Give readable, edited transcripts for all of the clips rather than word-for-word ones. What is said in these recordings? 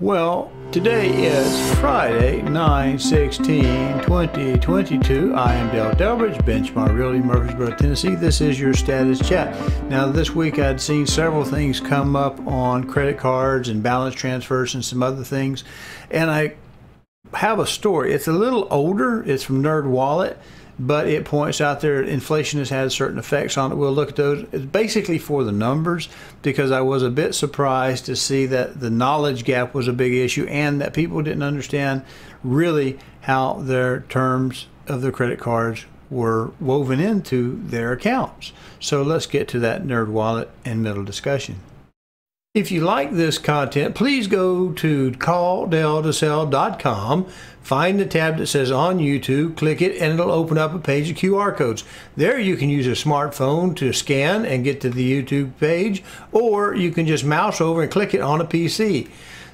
Well, today is Friday, 9/16/2022. I am Dale Delbridge, Benchmark Realty, Murfreesboro, Tennessee. This is your status chat. Now, this week I'd seen several things come up on credit cards and balance transfers and some other things, and I have a story. It's a little older. It's from NerdWallet, but it points out there inflation has had certain effects on it. We'll look at those. It's basically for the numbers, because I was a bit surprised to see that the knowledge gap was a big issue and that people didn't understand really how their terms of their credit cards were woven into their accounts. So let's get to that NerdWallet and middle discussion. If you like this content, please go to calldale2sell.com, find the tab that says on YouTube, click it, and it'll open up a page of QR codes. There you can use a smartphone to scan and get to the YouTube page, or you can just mouse over and click it on a PC.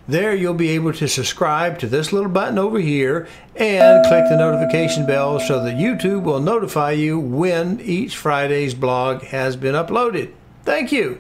There you'll be able to subscribe to this little button over here and click the notification bell so that YouTube will notify you when each Friday's blog has been uploaded. Thank you.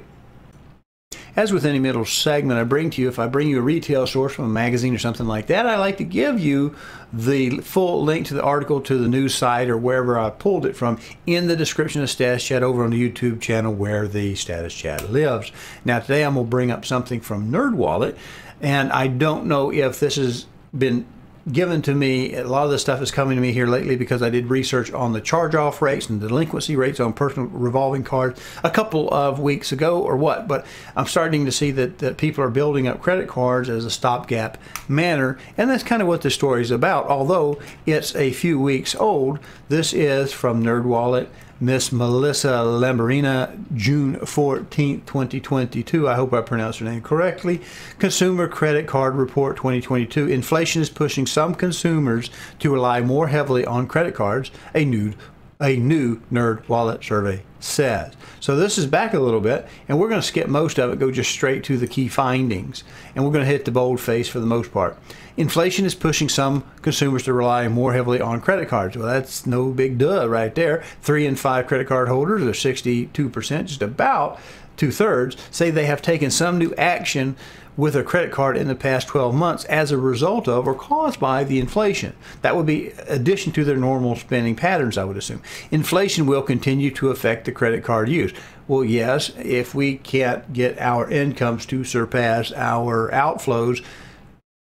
As with any middle segment I bring to you, if I bring you a retail source from a magazine or something like that, I like to give you the full link to the article, to the news site, or wherever I pulled it from in the description of Status Chat over on the YouTube channel where the Status Chat lives. Now today I'm going to bring up something from NerdWallet, and I don't know if this has been given to me. A lot of this stuff is coming to me here lately because I did research on the charge-off rates and the delinquency rates on personal revolving cards a couple of weeks ago or what, but I'm starting to see that people are building up credit cards as a stopgap manner, and that's kind of what the story is about. Although it's a few weeks old, this is from NerdWallet, Miss Melissa Lamborina, June 14th, 2022. I hope I pronounced her name correctly. Consumer Credit Card Report 2022. Inflation is pushing some consumers to rely more heavily on credit cards, a new NerdWallet survey says. So this is back a little bit, and we're going to skip most of it, go just straight to the key findings, and we're going to hit the boldface for the most part. Inflation is pushing some consumers to rely more heavily on credit cards. Well, that's no big duh right there. 3 in 5 credit card holders, or 62%, just about 2/3, say they have taken some new action with a credit card in the past 12 months as a result of or caused by the inflation. That would be addition to their normal spending patterns, I would assume. Inflation will continue to affect the credit card use. Well, yes, if we can't get our incomes to surpass our outflows,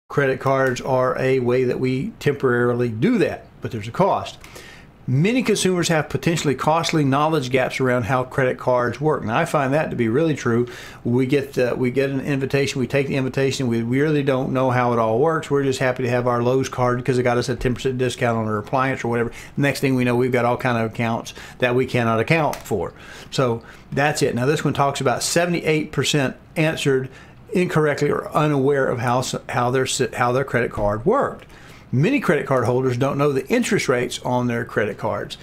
credit cards are a way that we temporarily do that, but there's a cost. Many consumers have potentially costly knowledge gaps around how credit cards work. Now, I find that to be really true. We get an invitation, we take the invitation, we really don't know how it all works. We're just happy to have our Lowe's card because it got us a 10% discount on our appliance or whatever. Next thing we know, we've got all kind of accounts that we cannot account for. So that's it. Now, this one talks about 78% answered incorrectly or unaware of how their credit card worked. Many credit card holders don't know the interest rates on their credit cards.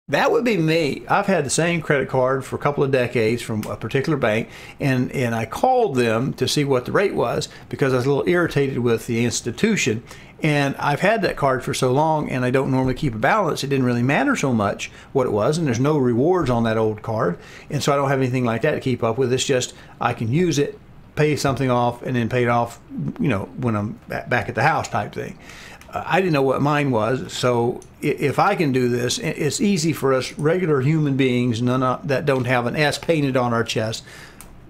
That would be me. I've had the same credit card for a couple of decades from a particular bank, and I called them to see what the rate was because I was a little irritated with the institution. And I've had that card for so long, and I don't normally keep a balance. It didn't really matter so much what it was, and there's no rewards on that old card, and so I don't have anything like that to keep up with. It's just I can use it, pay something off, and then pay it off, you know, when I'm back at the house type thing. I didn't know what mine was, so if I can do this, it's easy for us regular human beings, that don't have an S painted on our chest,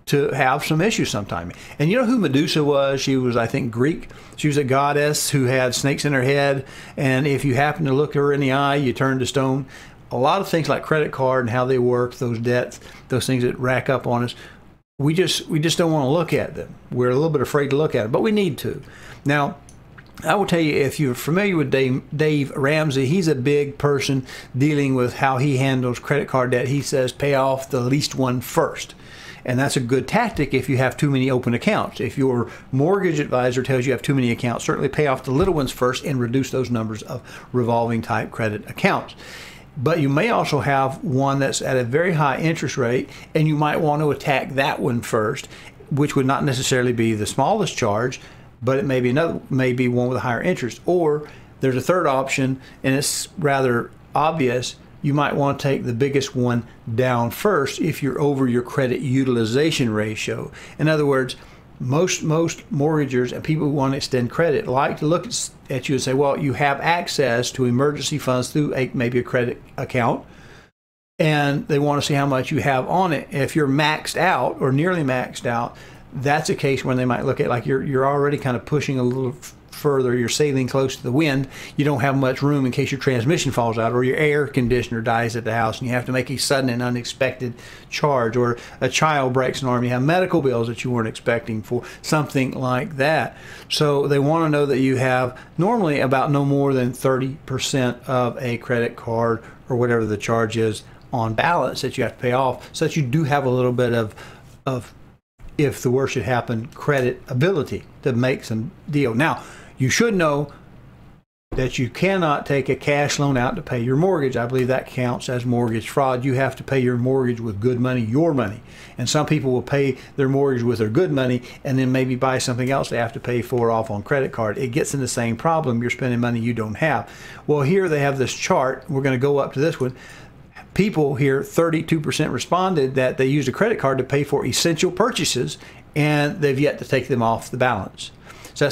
to have some issues sometime. And you know who Medusa was? She was, I think, Greek. She was a goddess who had snakes in her head, and if you happen to look her in the eye, you turn to stone. A lot of things like credit card and how they work, those debts, those things that rack up on us, we just don't want to look at them. We're a little bit afraid to look at them, but we need to. Now, I will tell you, if you're familiar with Dave Ramsey, he's a big person dealing with how he handles credit card debt. He says pay off the least one first. And that's a good tactic if you have too many open accounts. If your mortgage advisor tells you have too many accounts, certainly pay off the little ones first and reduce those numbers of revolving type credit accounts. But you may also have one that's at a very high interest rate, and you might want to attack that one first, which would not necessarily be the smallest charge, but it may be one with a higher interest. Or there's a third option, and it's rather obvious. You might want to take the biggest one down first if you're over your credit utilization ratio. In other words, most mortgagers and people who want to extend credit like to look at you and say, well, you have access to emergency funds through maybe a credit account, and they want to see how much you have on it. If you're maxed out or nearly maxed out, that's a case when they might look at like you're already kind of pushing a little further, you're sailing close to the wind, you don't have much room in case your transmission falls out or your air conditioner dies at the house and you have to make a sudden and unexpected charge, or a child breaks an arm, you have medical bills that you weren't expecting for, something like that. So they want to know that you have normally about no more than 30% of a credit card or whatever the charge is on balance that you have to pay off, so that you do have a little bit of if the worst should happen, credit ability to make some deal. Now, you should know that you cannot take a cash loan out to pay your mortgage. I believe that counts as mortgage fraud. You have to pay your mortgage with good money, your money. And some people will pay their mortgage with their good money and then maybe buy something else they have to pay for off on credit card. It gets in the same problem. You're spending money you don't have. Well, here they have this chart. We're going to go up to this one. People here, 32% responded that they used a credit card to pay for essential purchases, and they've yet to take them off the balance. So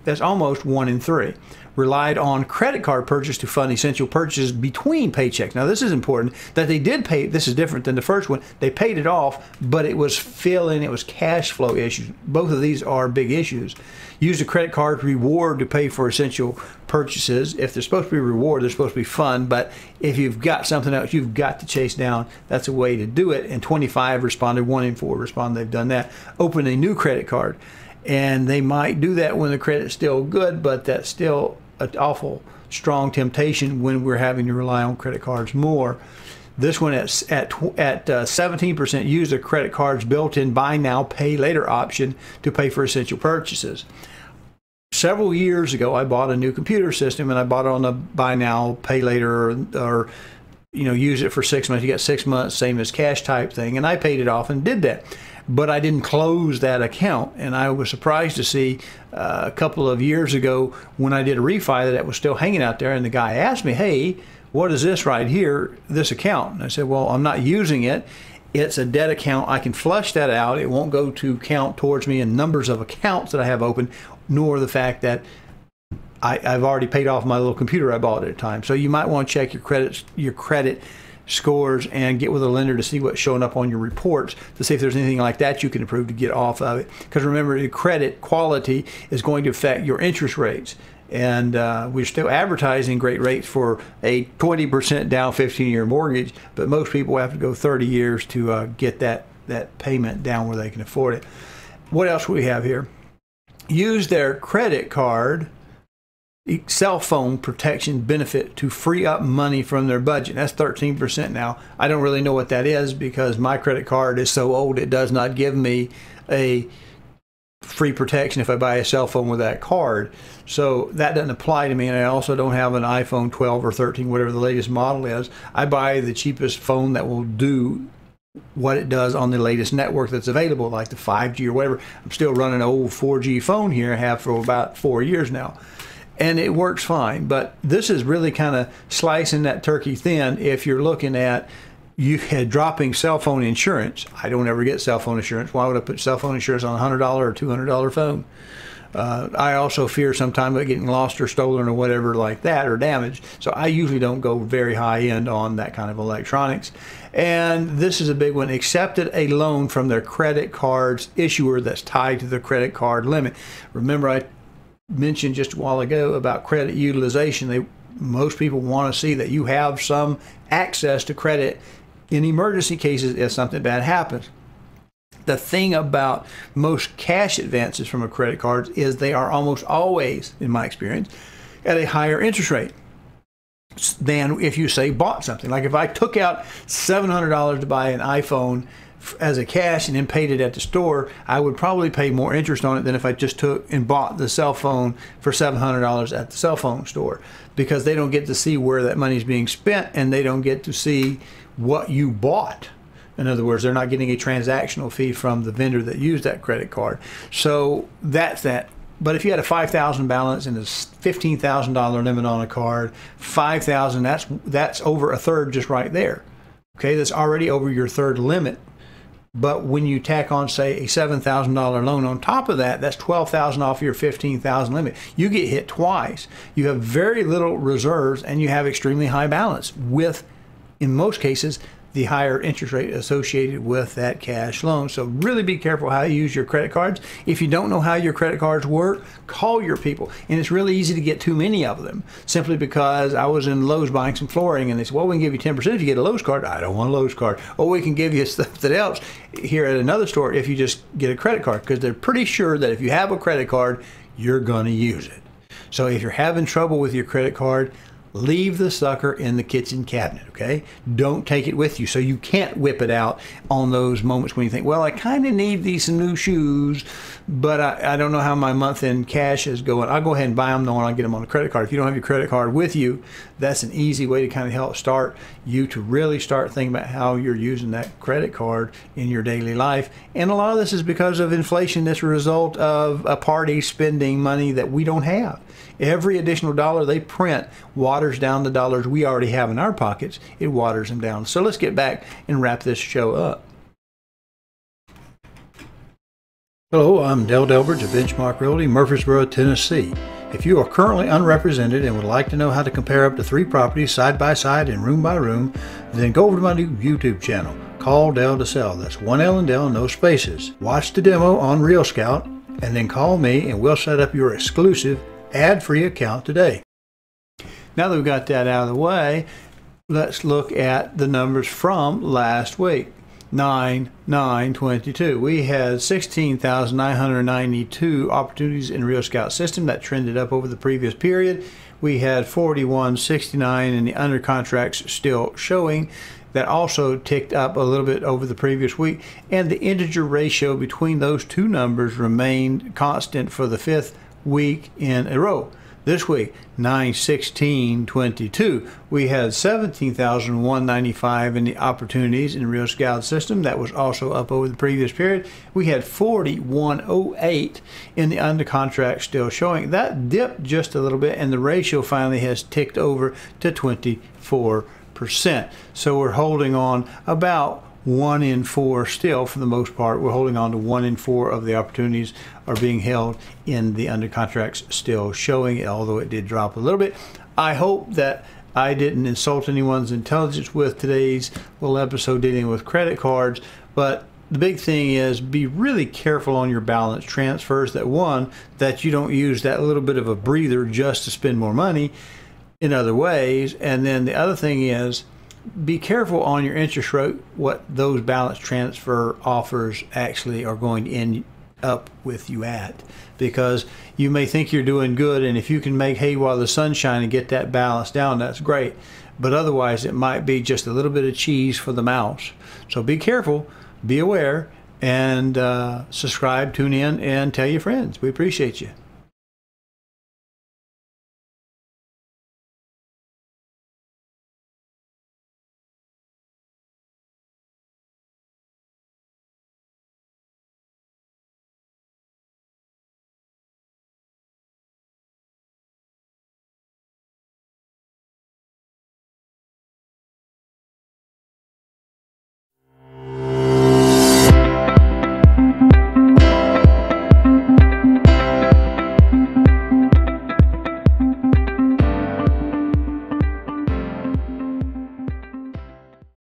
that's almost 1 in 3. Relied on credit card purchase to fund essential purchases between paychecks. Now this is important that they did pay. This is different than the first one. They paid it off, but it was fill-in, it was cash flow issues. Both of these are big issues. Use a credit card reward to pay for essential purchases. If they're supposed to be reward, they're supposed to be fun, but if you've got something else you've got to chase down, that's a way to do it. And 25 responded, 1 in 4 responded they've done that. Open a new credit card. And they might do that when the credit's still good, but that's still an awful strong temptation when we're having to rely on credit cards more. This one at 17% used a credit card's built-in buy now, pay later option to pay for essential purchases. Several years ago, I bought a new computer system, and I bought it on the buy now, pay later, or use it for 6 months. You get 6 months, same as cash type thing, and I paid it off and did that. But I didn't close that account, and I was surprised to see a couple of years ago when I did a refi that was still hanging out there, and the guy asked me, hey, what is this right here, this account? And I said, well, I'm not using it. It's a debt account. I can flush that out. It won't go to count towards me in numbers of accounts that I have open, nor the fact that I've already paid off my little computer I bought at a time. So you might want to check your credit scores and get with a lender to see what's showing up on your reports to see if there's anything like that you can improve to get off of it. Because remember, the credit quality is going to affect your interest rates. And we're still advertising great rates for a 20% down 15-year mortgage, but most people have to go 30 years to get that payment down where they can afford it. What else do we have here? Use their credit card cell phone protection benefit to free up money from their budget. That's 13% now. I don't really know what that is because my credit card is so old it does not give me a free protection if I buy a cell phone with that card. So that doesn't apply to me, and I also don't have an iPhone 12 or 13, whatever the latest model is. I buy the cheapest phone that will do what it does on the latest network that's available, like the 5G or whatever. I'm still running an old 4G phone here, I have for about 4 years now. And it works fine, but this is really kind of slicing that turkey thin if you're looking at dropping cell phone insurance. I don't ever get cell phone insurance. Why would I put cell phone insurance on a $100 or $200 phone? I also fear sometime of getting lost or stolen or whatever like that, or damaged. So I usually don't go very high end on that kind of electronics. And this is a big one. Accepted a loan from their credit card's issuer that's tied to the credit card limit. Remember, I mentioned just a while ago about credit utilization. Most people want to see that you have some access to credit in emergency cases if something bad happens. The thing about most cash advances from a credit card is they are almost always, in my experience, at a higher interest rate than if you, say, bought something. Like if I took out $700 to buy an iPhone as a cash and then paid it at the store, I would probably pay more interest on it than if I just took and bought the cell phone for $700 at the cell phone store, because they don't get to see where that money is being spent and they don't get to see what you bought. In other words, they're not getting a transactional fee from the vendor that used that credit card. So that's that. But if you had a $5,000 balance and a $15,000 limit on a card, $5,000, that's over a third just right there. Okay, that's already over your third limit. But when you tack on, say, a $7,000 loan on top of that, that's $12,000 off your $15,000 limit. You get hit twice. You have very little reserves, and you have extremely high balance with, in most cases, the higher interest rate associated with that cash loan. So really be careful how you use your credit cards. If you don't know how your credit cards work, call your people. And it's really easy to get too many of them, simply because I was in Lowe's buying some flooring, and they said, well, we can give you 10% if you get a Lowe's card. I don't want a Lowe's card. Or we can give you something else here at another store if you just get a credit card, because they're pretty sure that if you have a credit card, you're going to use it. So if you're having trouble with your credit card, leave the sucker in the kitchen cabinet, okay? Don't take it with you, so you can't whip it out on those moments when you think, well, I kind of need these new shoes, but I don't know how my month-end cash is going. I'll go ahead and buy them knowing I'll get them on a credit card. If you don't have your credit card with you, that's an easy way to kind of help start you to really start thinking about how you're using that credit card in your daily life. And a lot of this is because of inflation that's a result of a party spending money that we don't have. Every additional dollar they print waters down the dollars we already have in our pockets. It waters them down. So let's get back and wrap this show up. Hello, I'm Dale Delbridge of Benchmark Realty, Murfreesboro, Tennessee. If you are currently unrepresented and would like to know how to compare up to 3 properties side by side and room by room, then go over to my new YouTube channel, Call Dale to Sell. That's one L in Dale, no spaces. Watch the demo on Real Scout, and then call me and we'll set up your exclusive ad-free account today. Now that we've got that out of the way, let's look at the numbers from last week. 9/9/22. We had 16,992 opportunities in Real Scout system. That trended up over the previous period. We had 4169 in the under contracts still showing. That also ticked up a little bit over the previous week, and the integer ratio between those two numbers remained constant for the 5th week in a row. This week, 9/16/22, we had 17,195 in the opportunities in Real Scout system. That was also up over the previous period. We had 4108 in the under contract still showing. That dipped just a little bit, and the ratio finally has ticked over to 24%. So we're holding on about 1 in 4 still, for the most part. We're holding on to 1 in 4 of the opportunities are being held in the under contracts still showing, although it did drop a little bit. I hope that I didn't insult anyone's intelligence with today's little episode dealing with credit cards, but the big thing is be really careful on your balance transfers. That you don't use that little bit of a breather just to spend more money in other ways. And then the other thing is, be careful on your interest rate, what those balance transfer offers actually are going to end up with you at, because you may think you're doing good, and if you can make hay while the sun's shining and get that balance down, that's great. But otherwise, it might be just a little bit of cheese for the mouse. So be careful, be aware, and subscribe, tune in, and tell your friends. We appreciate you.